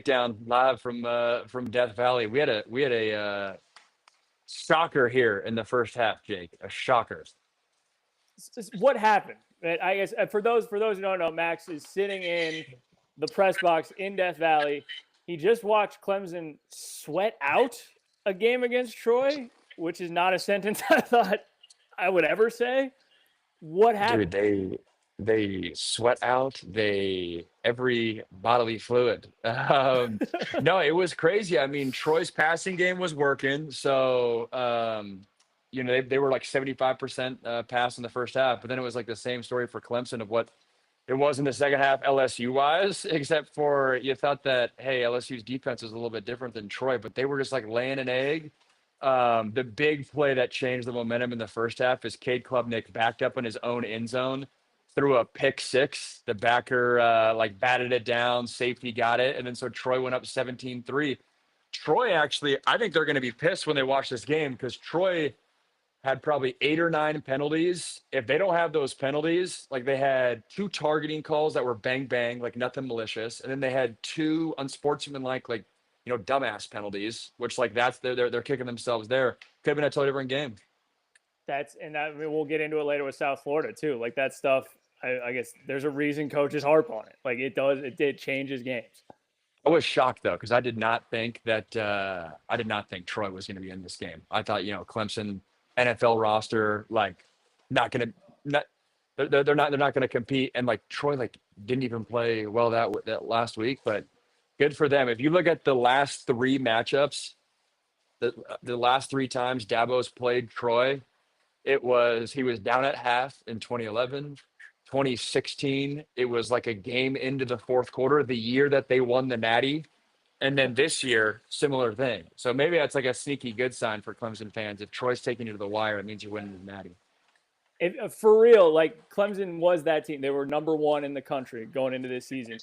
breakdown live from Death Valley. We had a shocker here in the first half, Jake. A shocker. What happened? I guess for those who don't know, Max is sitting in the press box in Death Valley. He just watched Clemson sweat out a game against Troy, which is not a sentence I thought I would ever say. What happened? Dude, they sweat out every bodily fluid. No, it was crazy. I mean, Troy's passing game was working, so they were like 75% pass in the first half, but then it was like the same story for Clemson of what it was in the second half LSU wise, except for you thought that hey, LSU's defense was a little bit different than Troy, but they were just like laying an egg. The big play that changed the momentum in the first half is Cade Klubnik backed up in his own end zone, threw a pick six. The backer like batted it down, safety got it, and then so Troy went up 17-3. Troy actually, I think they're going to be pissed when they watch this game because Troy had probably 8 or 9 penalties. If they don't have those penalties, like they had 2 targeting calls that were bang bang, like nothing malicious, and then they had 2 unsportsmanlike, like dumbass penalties, which like they're kicking themselves there. Could have been a totally different game. We'll get into it later with South Florida too. Like that stuff, I guess there's a reason coaches harp on it. Like it did change his games. I was shocked though because I did not think Troy was going to be in this game. I thought Clemson NFL roster like not going to they're not going to compete, and like Troy like didn't even play well that last week, but good for them. If you look at the last 3 matchups, the last 3 times Dabo's played Troy, he was down at half in 2011. 2016, it was like a game into the fourth quarter, the year that they won the Natty. And then this year, similar thing. So maybe that's like a sneaky good sign for Clemson fans. If Troy's taking you to the wire, it means you're winning the Natty. For real, like Clemson was that team. They were number 1 in the country going into this season.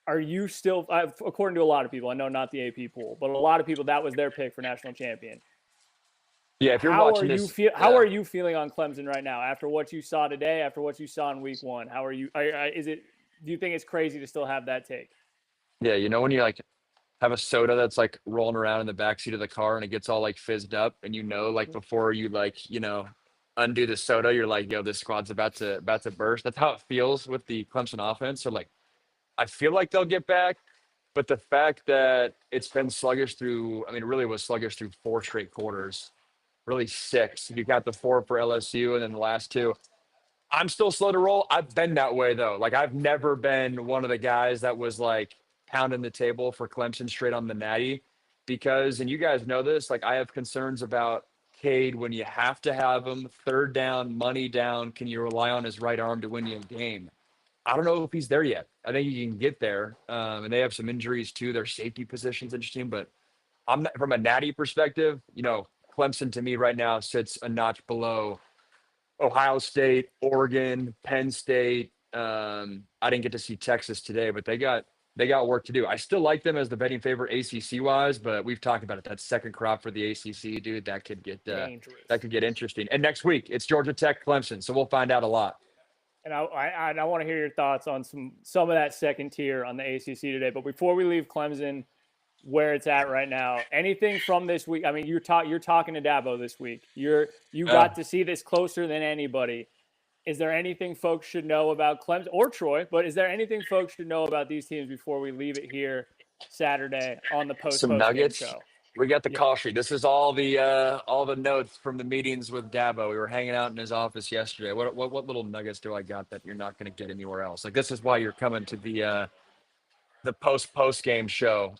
Are you still, according to a lot of people, I know not the AP pool, but a lot of people, that was their pick for national champion. Yeah, if you're watching this, how are you feeling on Clemson right now after what you saw today, after what you saw in week 1? How are you? Do you think it's crazy to still have that take? Yeah, when you like have a soda that's like rolling around in the backseat of the car and it gets all like fizzed up, and like before you like undo the soda, you're like, yo, this squad's about to burst. That's how it feels with the Clemson offense. So like, I feel like they'll get back, but the fact that it's been sluggish through, I mean, it really was sluggish through 4 straight quarters, really 6. You got the 4 for LSU and then the last 2. I'm still slow to roll. I've been that way though. Like I've never been one of the guys that was like pounding the table for Clemson straight on the Natty because, and you guys know this, like I have concerns about Cade when you have to have him third down, money down. Can you rely on his right arm to win you a game? I don't know if he's there yet. I think he can get there. And they have some injuries too. Their safety position's interesting, but I'm not, from a Natty perspective, Clemson to me right now sits a notch below Ohio State, Oregon, Penn State. I didn't get to see Texas today, but they got work to do. I still like them as the betting favorite ACC wise, but we've talked about it. That second crop for the ACC, dude, that could get interesting. And next week it's Georgia Tech, Clemson, so we'll find out a lot. And I want to hear your thoughts on some of that second tier on the ACC today. But before we leave Clemson, where it's at right now, anything from this week? I mean, you're talking to Dabo this week. You got to see this closer than anybody. Is there anything folks should know about Clemson or Troy? But is there anything folks should know about these teams before we leave it here Saturday on the post nuggets show? We got the call sheet. This is all the notes from the meetings with Dabo. We were hanging out in his office yesterday. What little nuggets do I got that you're not going to get anywhere else? Like this is why you're coming to the post game show.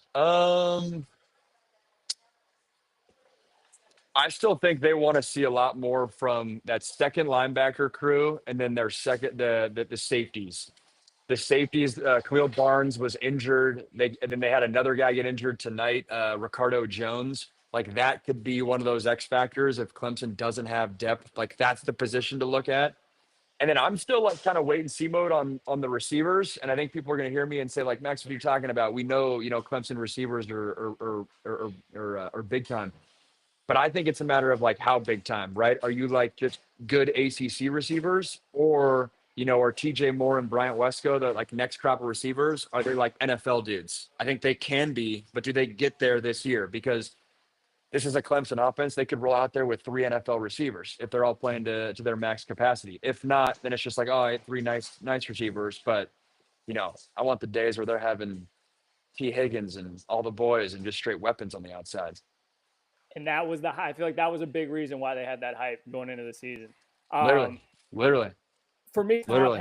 I still think they want to see a lot more from that second linebacker crew, and then their second the safeties. The safeties, Khalil Barnes was injured. And then they had another guy get injured tonight, Ricardo Jones. Like that could be one of those X factors if Clemson doesn't have depth. Like that's the position to look at. And then I'm still like kind of wait and see mode on the receivers. And I think people are going to hear me and say like, Max, what are you talking about? We know Clemson receivers are big time. But I think it's a matter of like how big time, right? Are you like just good ACC receivers, or or TJ Moore and Bryant Wesco, the like next crop of receivers, are they like NFL dudes? I think they can be, but do they get there this year? Because this is a Clemson offense. They could roll out there with 3 NFL receivers if they're all playing to their max capacity. If not, then it's just like, oh, I had 3 nice receivers. But, I want the days where they're having T. Higgins and all the boys and just straight weapons on the outside. And that was I feel like that was a big reason why they had that hype going into the season. Literally. For me, Literally.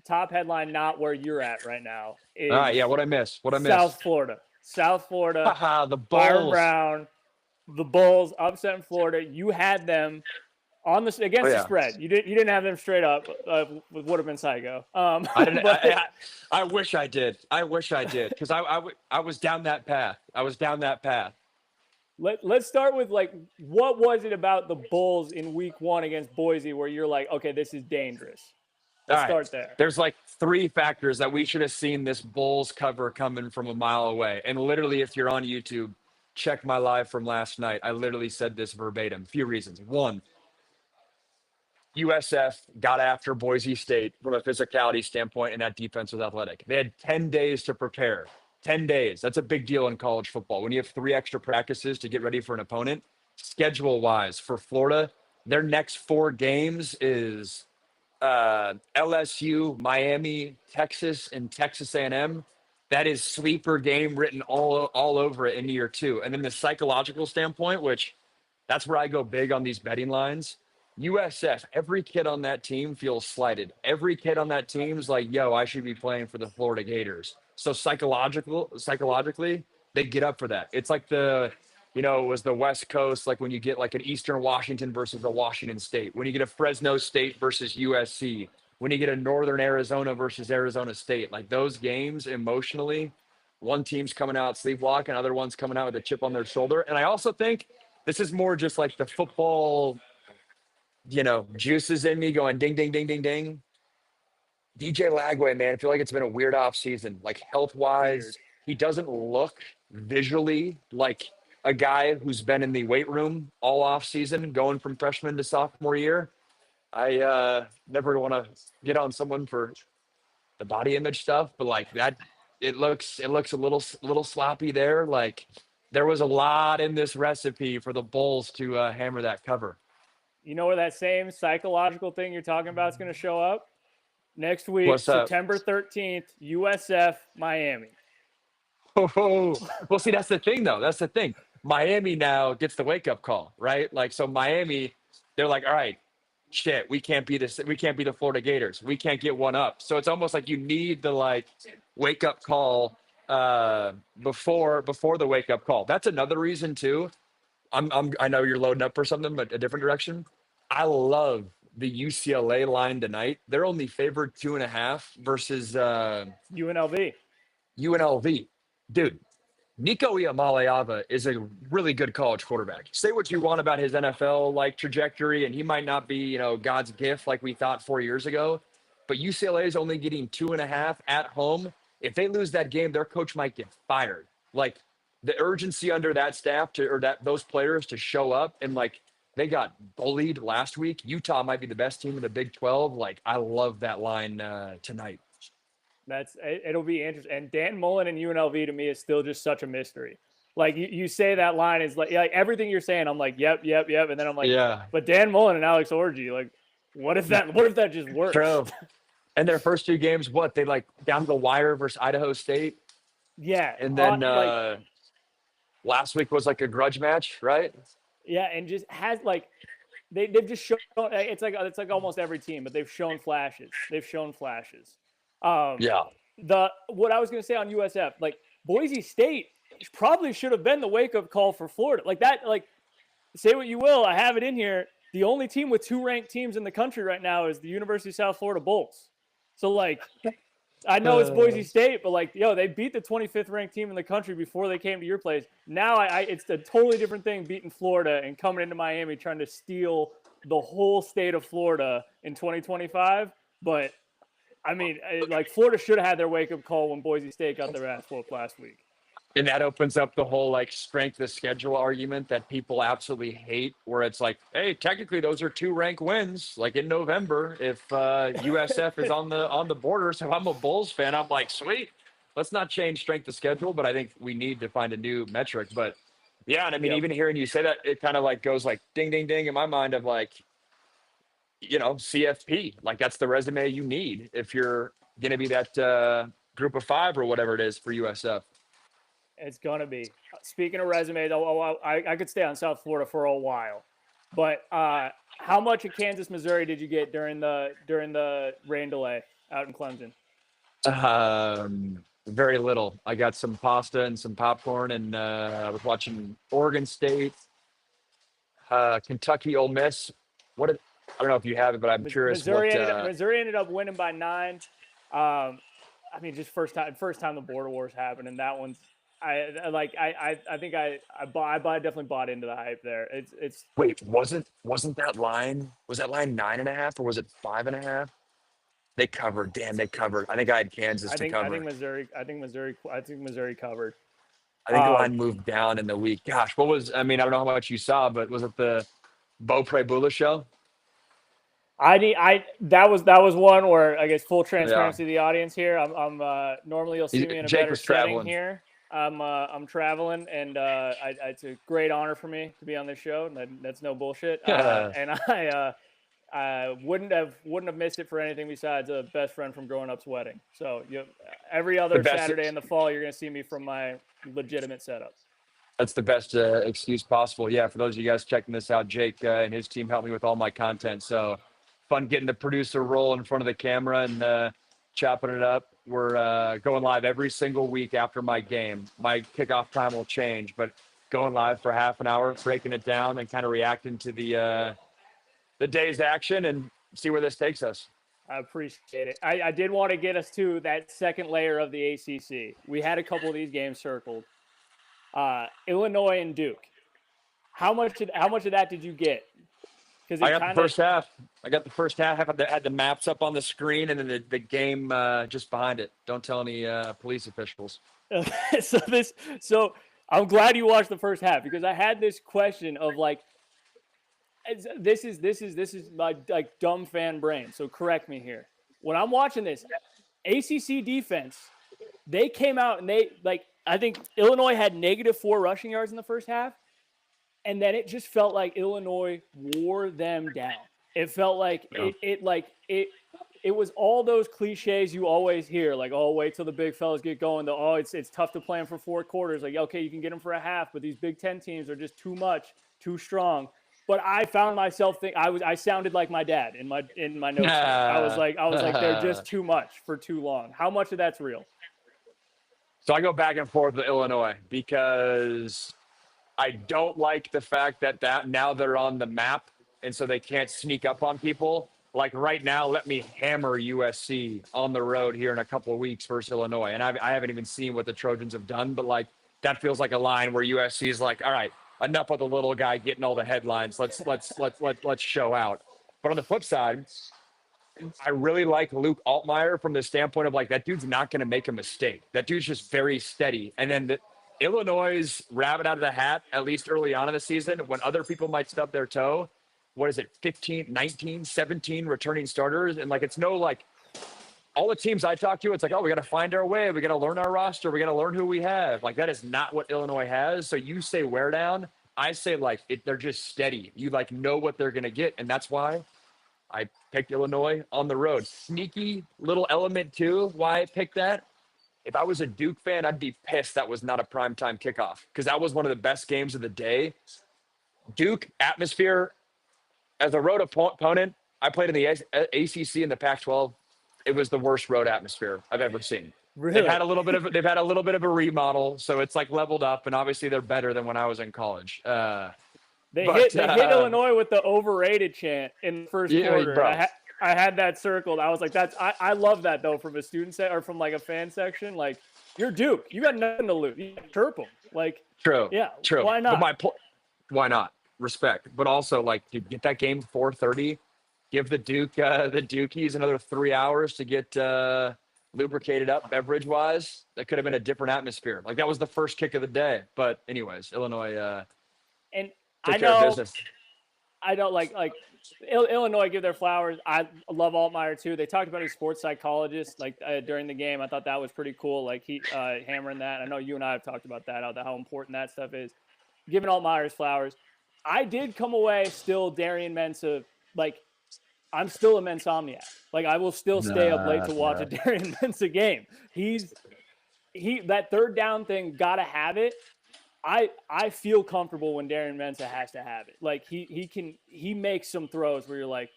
top headline, not where you're at right now. Is All right, yeah. What I miss? South Florida. The Byron Bulls. Brown, the Bulls upset in Florida. You had them on against the spread. You didn't have them straight up. Would have been psycho. I didn't. I wish I did. Because I was down that path. Let's start with what was it about the Bulls in week 1 against Boise where you're like, okay, this is dangerous. Let's start there. There's 3 factors that we should have seen this Bulls cover coming from a mile away. And literally, if you're on YouTube, check my live from last night. I literally said this verbatim. Few reasons. 1, USF got after Boise State from a physicality standpoint, and that defense was athletic. They had 10 days to prepare. 10 days. That's a big deal in college football. When you have 3 extra practices to get ready for an opponent, schedule-wise, for Florida, their next 4 games is LSU, Miami, Texas, and Texas A&M. That is sleeper game written all over it in year 2. And then the psychological standpoint, which that's where I go big on these betting lines. USF, every kid on that team feels slighted. Every kid on that team's like, yo, I should be playing for the Florida Gators. So psychologically, they get up for that. It's like it was the West Coast, like when you get like an Eastern Washington versus a Washington State, when you get a Fresno State versus USC, when you get a Northern Arizona versus Arizona State, like those games emotionally, one team's coming out sleepwalking, other one's coming out with a chip on their shoulder. And I also think this is more just like the football, juices in me going ding, ding, ding, ding, ding. DJ Lagway, man, I feel like it's been a weird off season. Like health-wise, he doesn't look visually like a guy who's been in the weight room all off season, going from freshman to sophomore year. I never want to get on someone for the body image stuff, but like that, it looks a little sloppy there. Like there was a lot in this recipe for the Bulls to hammer that cover. You know where that same psychological thing you're talking about is going to show up? Next week, September 13th, USF, Miami. Oh, well, see, that's the thing, though. That's the thing. Miami now gets the wake-up call, right? Like, so Miami, they're like, all right, shit, we can't be the Florida Gators. We can't get one up. So it's almost like you need the wake-up call before the wake-up call. That's another reason too. I know you're loading up for something, but a different direction. I love the UCLA line tonight. They're only favored 2.5 versus UNLV. Dude, Nico Iamaleava is a really good college quarterback. Say what you want about his NFL trajectory, and he might not be, God's gift like we thought 4 years ago. But UCLA is only getting 2.5 at home. If they lose that game, their coach might get fired. Like the urgency under that staff those players to show up and they got bullied last week. Utah might be the best team in the Big 12. I love that line tonight. It'll be interesting. And Dan Mullen and UNLV to me is still just such a mystery. Like you say that line is like everything you're saying. I'm like, yep. And then I'm like, yeah. But Dan Mullen and Alex Orji, what if that just works? True. And their first 2 games, they down to the wire versus Idaho State. Yeah. And then last week was a grudge match, right? Yeah, and just has they've just shown it's like almost every team, but they've shown flashes. Yeah. What I was gonna say on USF, Boise State probably should have been the wake-up call for Florida. Say what you will, I have it in here. The only team with 2 ranked teams in the country right now is the University of South Florida Bulls. So I know it's Boise State, but they beat the 25th ranked team in the country before they came to your place. Now it's a totally different thing beating Florida and coming into Miami trying to steal the whole state of Florida in 2025. But I mean, Florida should have had their wake up call when Boise State got their ass whooped last week. And that opens up the whole like strength of schedule argument that people absolutely hate, where it's like, hey, technically those are 2 rank wins, like in November, if USF is on the border. So I'm a Bulls fan. I'm like, sweet, let's not change strength of schedule, but I think we need to find a new metric. But yeah, and I mean, Yep. even hearing you say that, it kind of like goes like ding, ding, ding in my mind of like, CFP, like that's the resume you need if you're going to be that group of 5 or whatever it is for USF. It's gonna be. Speaking of resumes, I could stay on South Florida for a while, but how much of Kansas, Missouri did you get during the rain delay out in Clemson? Very little. I got some pasta and some popcorn, and I was watching Oregon State, Kentucky, Ole Miss. I don't know if you have it, but I'm curious Missouri what. ended up winning by 9. I mean, just first time the border wars happened, and that one's I think I definitely bought into the hype there. It's Wait, wasn't that line? Was that line 9.5 or was it 5.5? They covered. Damn, they covered. I think I had Kansas to I think cover. Missouri covered. I think the line moved down in the week. Gosh, what was? I mean, I don't know how much you saw, but was it the Bo Prebula show? That was one where I guess full Yeah, transparency to the audience here. I'm normally you'll see me in a Jake better was setting traveling. here. I'm traveling, and it's a great honor for me to be on this show. That's no bullshit. And I wouldn't have missed it for anything besides a best friend from growing up's wedding. So every The other best. Saturday in the fall, you're gonna see me from my legitimate setup. That's the best excuse possible. Yeah, for those of you guys checking this out, Jake and his team helped me with all my content. So fun getting the producer role in front of the camera and chopping it up. We're going live every single week after my game. My kickoff time will change, but going live for half an hour, breaking it down, and kind of reacting to the day's action and see where this takes us. I appreciate it. I did want to get us to that second layer of the ACC. We had a couple of these games circled. Illinois and Duke. How much of that did you get? Because I got the first half. I got the first half. Had the maps up on the screen, and then the game just behind it. Don't tell any police officials. So I'm glad you watched the first half because I had this question of like, this is my like dumb fan brain. So correct me here. When I'm watching this, ACC defense, they came out and they like I think Illinois had -4 rushing yards in the first half. And then it just felt like Illinois wore them down. It felt like it was all those cliches you always hear, like, oh, wait till the big fellas get going. It's tough to plan for 4 quarters. Like, okay, you can get them for a half, but these Big Ten teams are just too much, too strong. But I found myself I sounded like my dad in my notes. I was like they're just too much for too long. How much of that's real? So I go back and forth with Illinois because I don't like the fact that now they're on the map and so they can't sneak up on people. Like right now, let me hammer USC on the road here in a couple of weeks versus Illinois. And I haven't even seen what the Trojans have done, but like that feels like a line where USC is like, all right, enough of the little guy getting all the headlines. Let's show out. But on the flip side, I really like Luke Altmaier from the standpoint of like that dude's not going to make a mistake. That dude's just very steady. And then Illinois' rabbit out of the hat, at least early on in the season, when other people might stub their toe. What is it, 15, 19, 17 returning starters? And like, it's no like all the teams I talk to, it's like, oh, we got to find our way. We got to learn our roster. We got to learn who we have. Like, that is not what Illinois has. So you say wear down. I say like they're just steady. You like know what they're going to get. And that's why I picked Illinois on the road. Sneaky little element too, why I picked that. If I was a Duke fan, I'd be pissed that was not a primetime kickoff because that was one of the best games of the day. Duke atmosphere as a road opponent, I played in the ACC and the Pac-12. It was the worst road atmosphere I've ever seen. Really? They've had a little bit of a remodel, so it's like leveled up, and obviously they're better than when I was in college. They hit Illinois with the overrated chant in the first quarter. Bro. I had that circled. I was like, I love that though from a student set or from like a fan section. Like, you're Duke, you got nothing to lose. You chirp them. Like, true. Yeah, true. Why not? But why not? Respect, but also like, dude, get that game 4:30. Give the Dukies another 3 hours to get lubricated up beverage wise, that could have been a different atmosphere. Like that was the first kick of the day. But anyways, Illinois And took I care of know, business. I don't like Illinois give their flowers. I love Altmaier too. They talked about his sports psychologist like during the game. I thought that was pretty cool. Like he hammering that. I know you and I have talked about that, how important that stuff is. Giving Altmaier's flowers. I did come away still Darian Mensah. Like I'm still a Mensomniac. Like I will still stay up late to watch a Darian Mensah game. He that third down thing, gotta have it. I feel comfortable when Darian Mensah has to have it. Like he makes some throws where you're like,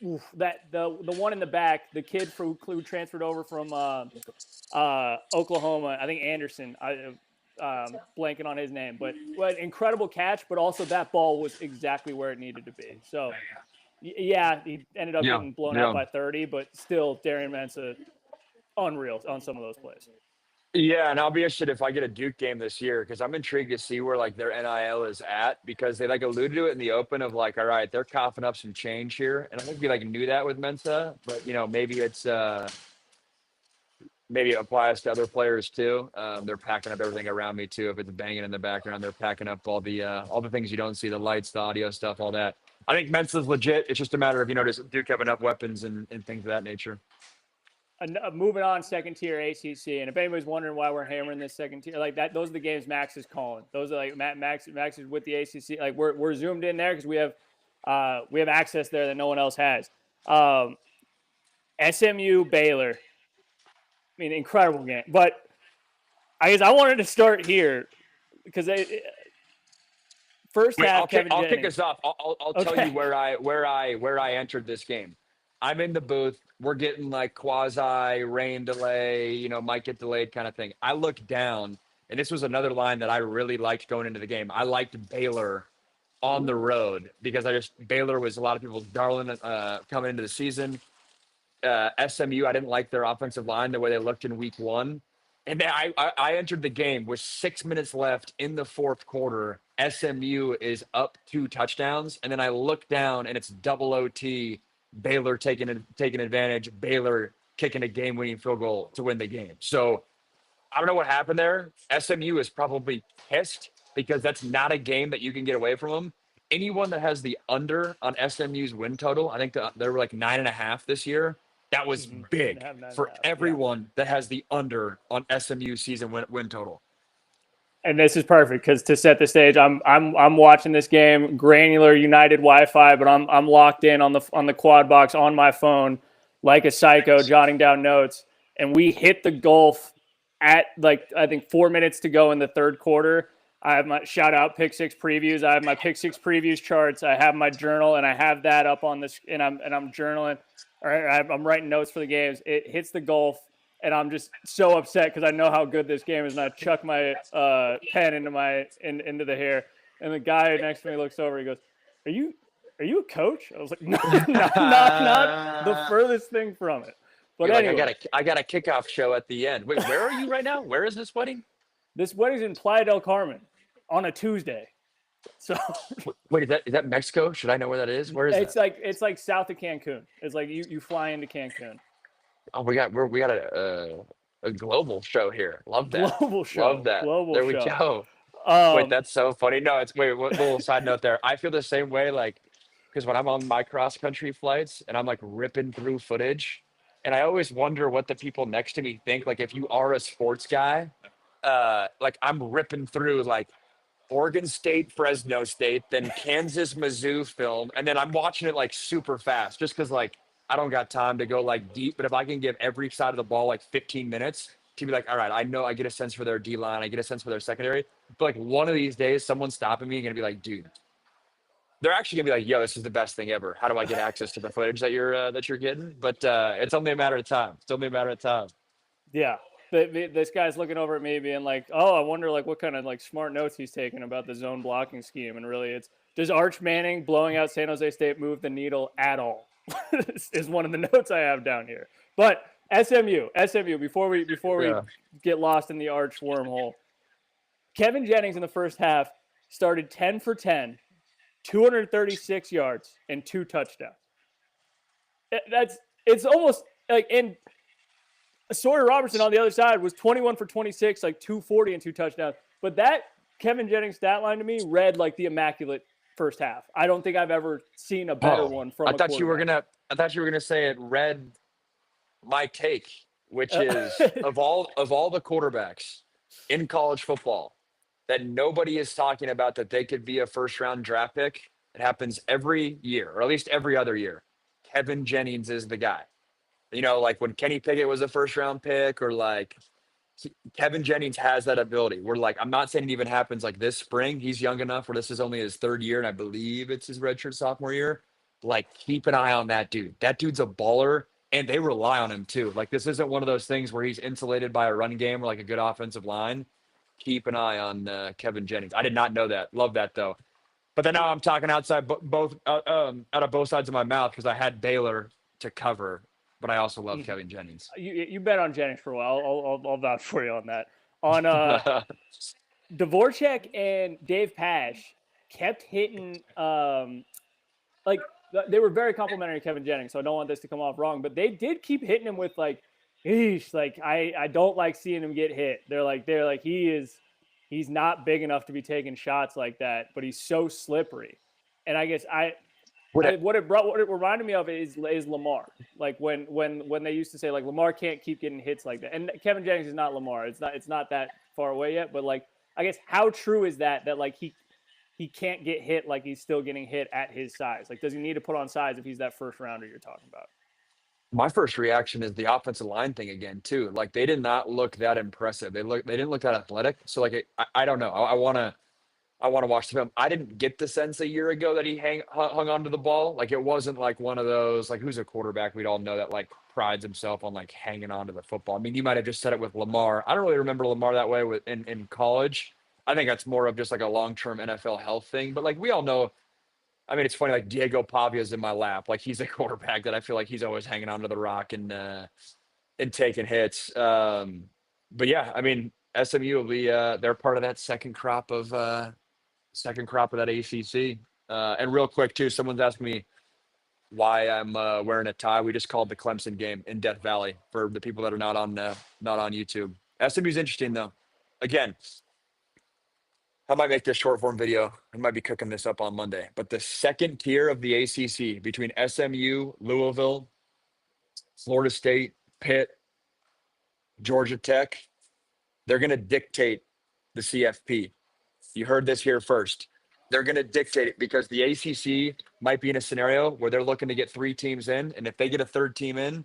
oof, that the one in the back, the kid who transferred over from Oklahoma, I think Anderson. Blanking on his name, but what incredible catch, but also that ball was exactly where it needed to be. So yeah, he ended up getting blown out by 30, but still Darian Mensah unreal on some of those plays. Yeah, and I'll be interested if I get a Duke game this year because I'm intrigued to see where like their NIL is at because they like alluded to it in the open of like, all right, they're coughing up some change here, and I think we like knew that with Mensa, but maybe it's maybe it applies to other players too. They're packing up everything around me too. If it's banging in the background, they're packing up all the things you don't see, the lights, the audio stuff, all that. I think Mensa's legit. It's just a matter of does Duke have enough weapons and things of that nature. Moving on, second tier ACC, and if anybody's wondering why we're hammering this second tier, like that, those are the games Max is calling. Those are like Max is with the ACC. Like we're zoomed in there because we have access there that no one else has. SMU Baylor, I mean, incredible game. But I guess I wanted to start here because first half. I'll kick us off. I'll tell you where I entered this game. I'm in the booth. We're getting like quasi rain delay, might get delayed kind of thing. I look down, and this was another line that I really liked going into the game. I liked Baylor on the road because Baylor was a lot of people's darling coming into the season. SMU, I didn't like their offensive line the way they looked in week one. And then I entered the game with 6 minutes left in the fourth quarter. SMU is up 2 touchdowns. And then I look down and it's double OT. Baylor taking advantage. Baylor kicking a game-winning field goal to win the game. So I don't know what happened there. SMU is probably pissed because that's not a game that you can get away from them. Anyone that has the under on SMU's win total, I think they were like 9.5 this year. That was big for everyone that has the under on SMU season win total. And this is perfect because to set the stage, I'm watching this game, granular United Wi-Fi, but I'm locked in on the quad box on my phone like a psycho, jotting down notes. And we hit the Gulf at like I think 4 minutes to go in the third quarter. I have my shout out pick six previews. I have my pick six previews charts. I have my journal, and I have that up on this. And I'm journaling. All right, I'm writing notes for the games. It hits the Gulf. And I'm just so upset because I know how good this game is, and I chuck my pen into the hair. And the guy next to me looks over. He goes, "Are you a coach?" I was like, "No, not the furthest thing from it." But You're anyway, like, I got a kickoff show at the end. Wait, where are you right now? Where is this wedding? This wedding's in Playa del Carmen on a Tuesday. So wait, is that Mexico? Should I know where that is? Where is it? It's like south of Cancun. It's like you fly into Cancun. Oh, we got a global show here. Love that. Global show. Love that. Global there show. we go. Wait, that's so funny. No, it's little side note there. I feel the same way, like, because when I'm on my cross country flights and I'm like ripping through footage, and I always wonder what the people next to me think. Like, if you are a sports guy, like I'm ripping through like Oregon State, Fresno State, then Kansas, Mizzou film, and then I'm watching it like super fast, just because like I don't got time to go like deep. But if I can give every side of the ball like 15 minutes to be like, all right, I know I get a sense for their D line, I get a sense for their secondary. But like one of these days, someone's stopping me and gonna be like, dude, they're actually gonna be like, yo, this is the best thing ever. How do I get access to the footage that you're getting? But it's only a matter of time. It's only a matter of time. Yeah. This guy's looking over at me being like, oh, I wonder like what kind of like smart notes he's taking about the zone blocking scheme. And really does Arch Manning blowing out San Jose State move the needle at all? is one of the notes I have down here. But SMU, before we get lost in the Arch wormhole, Kevin Jennings in the first half started 10 for 10, 236 yards and 2 touchdowns. It's almost like, and Sawyer Robertson on the other side was 21 for 26, like 240 and 2 touchdowns. But that Kevin Jennings stat line to me read like the immaculate first half. I don't think I've ever seen a better one I from a thought you were quarterback. gonna say it read my take, which is of all the quarterbacks in college football that nobody is talking about that they could be a first round draft pick. It happens every year, or at least every other year. Kevin Jennings is the guy. You know, like when Kenny Pickett was a first round pick, or like Kevin Jennings has that ability. We're like, I'm not saying it even happens like this spring. He's young enough where this is only his third year, and I believe it's his redshirt sophomore year. Like, keep an eye on that dude. That dude's a baller, and they rely on him too. Like, this isn't one of those things where he's insulated by a run game or like a good offensive line. Keep an eye on Kevin Jennings. I did not know that. Love that though. But then now I'm talking outside both out of both sides of my mouth because I had Baylor to cover, but I also love Kevin Jennings. You bet on Jennings for a while. I'll vouch for you on that. On Dvorak and Dave Pasch kept hitting like they were very complimentary to Kevin Jennings, so I don't want this to come off wrong, but they did keep hitting him with like, eesh, like I don't like seeing him get hit. They're like he's not big enough to be taking shots like that, but he's so slippery. And I guess what it reminded me of is Lamar. Like when they used to say like Lamar can't keep getting hits like that. And Kevin Jennings is not Lamar. It's not that far away yet, but like I guess how true is that like he can't get hit like he's still getting hit at his size? Like, does he need to put on size if he's that first rounder you're talking about? My first reaction is the offensive line thing again too. Like, they did not look that impressive. They didn't look that athletic. So like I don't know. I want to watch the film. I didn't get the sense a year ago that he hung onto the ball. Like, it wasn't like one of those, like, who's a quarterback we'd all know that like prides himself on like hanging onto the football. I mean, you might have just said it with Lamar. I don't really remember Lamar that way in college. I think that's more of just like a long-term NFL health thing. But like we all know, I mean, it's funny, like Diego Pavia's in my lap. Like, he's a quarterback that I feel like he's always hanging onto the rock and taking hits. But yeah, I mean, SMU will be they're part of that second crop of that ACC. And real quick too, someone's asking me why I'm wearing a tie. We just called the Clemson game in Death Valley for the people that are not on YouTube. SMU's interesting though. Again, I might make this short form video. I might be cooking this up on Monday. But the second tier of the ACC between SMU, Louisville, Florida State, Pitt, Georgia Tech, they're going to dictate the CFP. You heard this here first. They're going to dictate it because the ACC might be in a scenario where they're looking to get 3 teams in. And if they get a third team in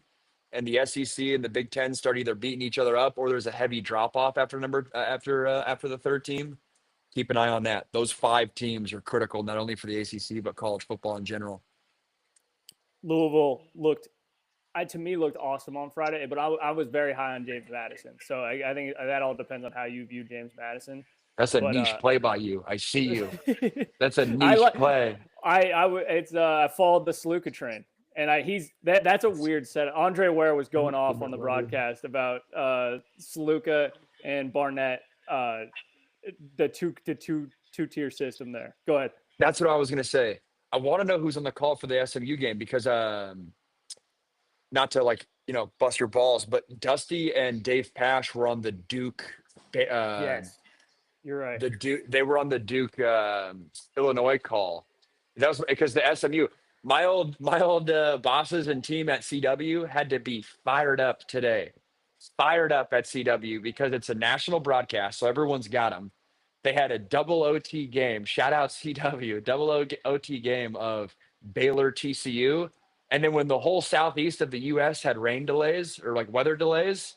and the SEC and the Big Ten start either beating each other up or there's a heavy drop off after the third team, keep an eye on that. Those 5 teams are critical, not only for the ACC, but college football in general. Louisville looked awesome on Friday, but I was very high on James Madison. So I think that all depends on how you view James Madison. That's a niche play by you. I see you. That's a niche play. I followed the Sluka train, and that's a weird set. Andre Ware was going off on the broadcast about Sluka and Barnett, the two tier system there. Go ahead. That's what I was gonna say. I want to know who's on the call for the SMU game because not to like bust your balls, but Dusty and Dave Pasch were on the Duke. Yes. You're right. They were on the Duke Illinois call. That was because the SMU, my old bosses and team at CW had to be fired up today. Fired up at CW because it's a national broadcast, so everyone's got them. They had a double OT game. Shout out CW, double OT game of Baylor TCU. And then when the whole southeast of the U.S. had rain delays or like weather delays,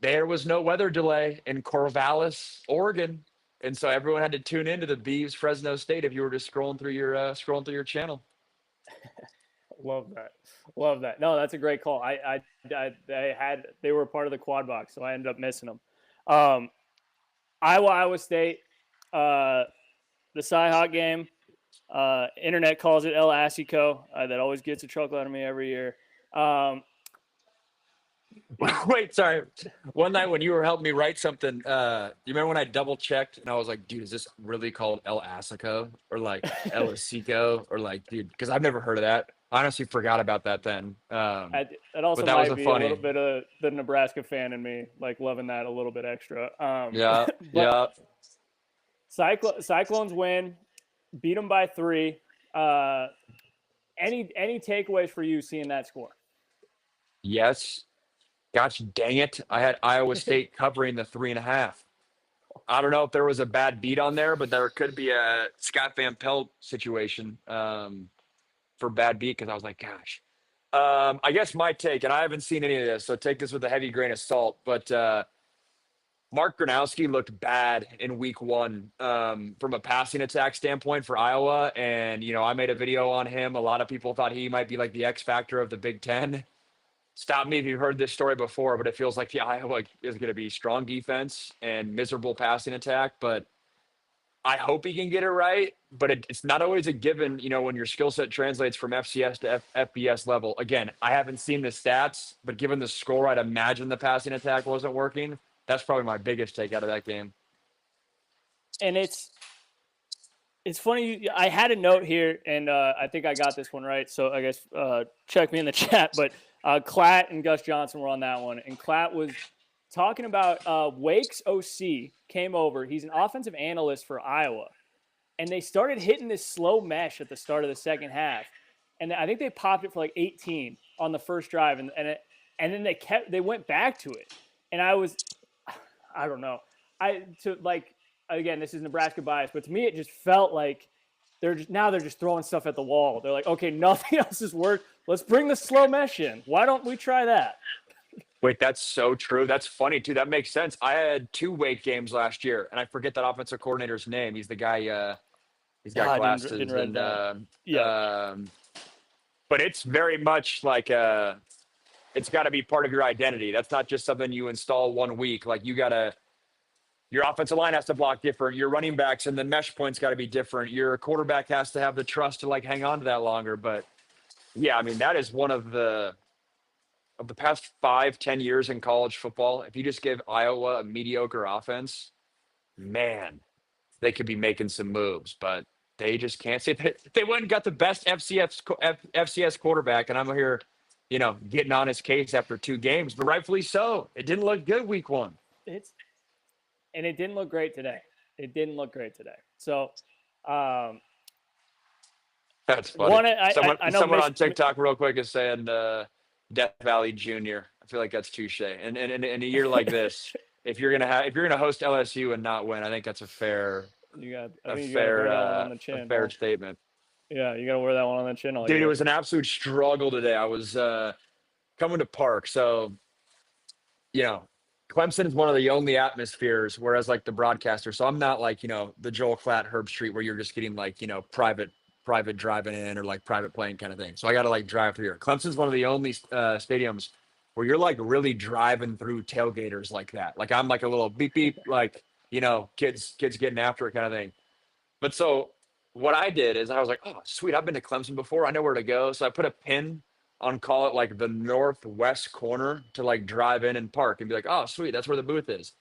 there was no weather delay in Corvallis, Oregon, and so everyone had to tune into the Beavs Fresno State if you were just scrolling through your channel. Love that. No, that's a great call. They were part of the quad box, so I ended up missing them. Iowa State, the Cyhawk game. Internet calls it El Asico. That always gets a chuckle out of me every year. Wait, sorry. One night when you were helping me write something, you remember when I double checked and I was like, dude, is this really called El Asico or like El Asico or like, dude, because I've never heard of that. I honestly forgot about that then. It also But that was might a be a little funny. bit of the Nebraska fan in me, like loving that a little bit extra. Yeah, But yeah. Cyclones win, beat them by 3. Uh, any takeaways for you seeing that score? Yes. Gosh dang it. I had Iowa State covering the 3.5. I don't know if there was a bad beat on there, but there could be a Scott Van Pelt situation for bad beat because I was like, gosh. I guess my take, and I haven't seen any of this, so take this with a heavy grain of salt, but Mark Gronowski looked bad in week 1 from a passing attack standpoint for Iowa. And, I made a video on him. A lot of people thought he might be like the X factor of the Big Ten. Stop me if you've heard this story before, but it feels like the Iowa is going to be strong defense and miserable passing attack. But I hope he can get it right. But it's not always a given, when your skill set translates from FCS to FBS level. Again, I haven't seen the stats, but given the score, I'd imagine the passing attack wasn't working. That's probably my biggest take out of that game. And it's funny. I had a note here, and I think I got this one right. So I guess check me in the chat. But Klatt and Gus Johnson were on that one, and Klatt was talking about Wake's OC came over. He's an offensive analyst for Iowa, and they started hitting this slow mesh at the start of the second half, and I think they popped it for like 18 on the first drive, and then they went back to it, and I don't know, again, this is Nebraska bias, but to me it just felt like they're just throwing stuff at the wall. They're like, okay, nothing else has worked. Let's bring the slow mesh in. Why don't we try that? Wait, that's so true. That's funny too. That makes sense. I had 2 Wake games last year, and I forget that offensive coordinator's name. He's the guy. He's got glasses, didn't write and down. Yeah. But it's very much like it's got to be part of your identity. That's not just something you install 1 week. Like your offensive line has to block different. Your running backs and the mesh points got to be different. Your quarterback has to have the trust to like hang on to that longer. But yeah, I mean that is one of the past 5-10 years in college football. If you just give Iowa a mediocre offense, man, they could be making some moves, but they just can't. See, they went and got the best FCS quarterback, and I'm here, getting on his case after 2 games, but rightfully so. It didn't look good week 1. And it didn't look great today. So, that's funny. Someone I on TikTok real quick is saying Death Valley Junior. I feel like that's touche. And in a year like this, if you're gonna host LSU and not win, I think that's a fair statement. Yeah, you got to wear that one on the chin. Dude, it was an absolute struggle today. I was coming to Park, so Clemson is one of the only atmospheres, whereas like the broadcaster. So I'm not like the Joel Klatt, Herb Street, where you're just getting like private driving in or like private plane kind of thing. So I got to like drive through here. Clemson's one of the only stadiums where you're like really driving through tailgaters like that. Like I'm like a little beep beep, like kids getting after it kind of thing. But so what I did is I was like, oh sweet, I've been to Clemson before. I know where to go. So I put a pin on, call it like the northwest corner, to like drive in and park and be like, oh sweet, that's where the booth is.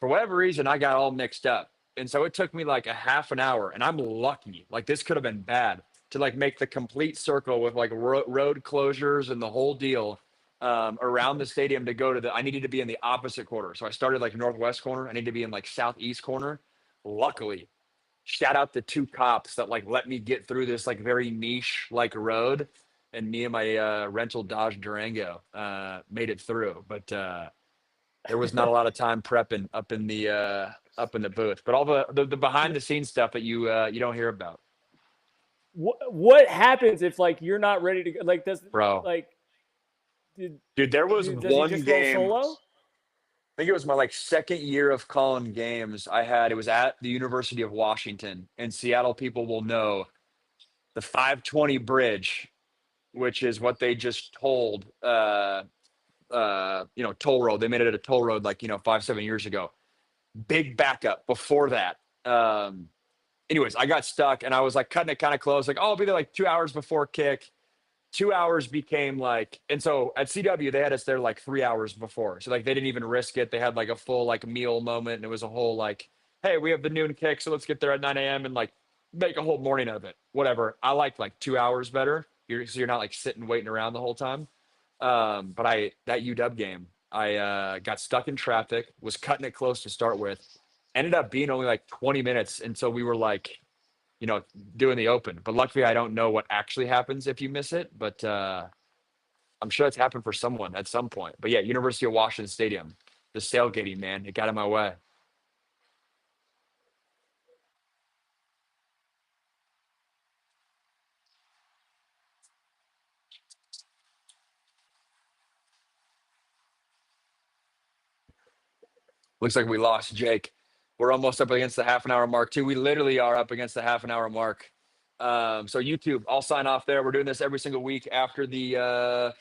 For whatever reason, I got all mixed up. And so it took me like a half an hour, and I'm lucky, like this could have been bad, to like make the complete circle with like road closures and the whole deal around the stadium to go to I needed to be in the opposite corner. So I started like northwest corner. I need to be in like southeast corner. Luckily, shout out the 2 cops that like let me get through this like very niche like road, and me and my rental Dodge Durango made it through. But there was not a lot of time prepping up in the booth. But all the behind the scenes stuff that you don't hear about. What happens if like you're not ready to go? Like bro? Like, dude, there was one game. Solo? I think it was my like second year of calling games. It was at the University of Washington, and Seattle people will know the 520 bridge, which is what they just told toll road. They made it a toll road like 5-7 years ago. Big backup before that. Anyways, I got stuck, and I was like cutting it kind of close, like, oh, I'll be there like 2 hours before kick. 2 hours became like, and so at CW they had us there like 3 hours before, so like they didn't even risk it. They had like a full like meal moment, and it was a whole like, hey, we have the noon kick, so let's get there at 9 a.m. and like make a whole morning of it. Whatever. I liked like 2 hours better You're not like sitting waiting around the whole time. But that UW game, I got stuck in traffic, was cutting it close to start with, ended up being only like 20 minutes until we were like, doing the open. But luckily, I don't know what actually happens if you miss it. But I'm sure it's happened for someone at some point. But yeah, University of Washington Stadium, the tailgating, man, it got in my way. Looks like we lost Jake. We're almost up against the half an hour mark too. We literally are up against the half an hour mark. So YouTube, I'll sign off there. We're doing this every single week after the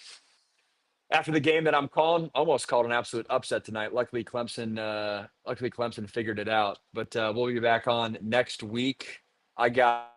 game that I'm calling. Almost called an absolute upset tonight. Luckily Clemson figured it out. But we'll be back on next week. I got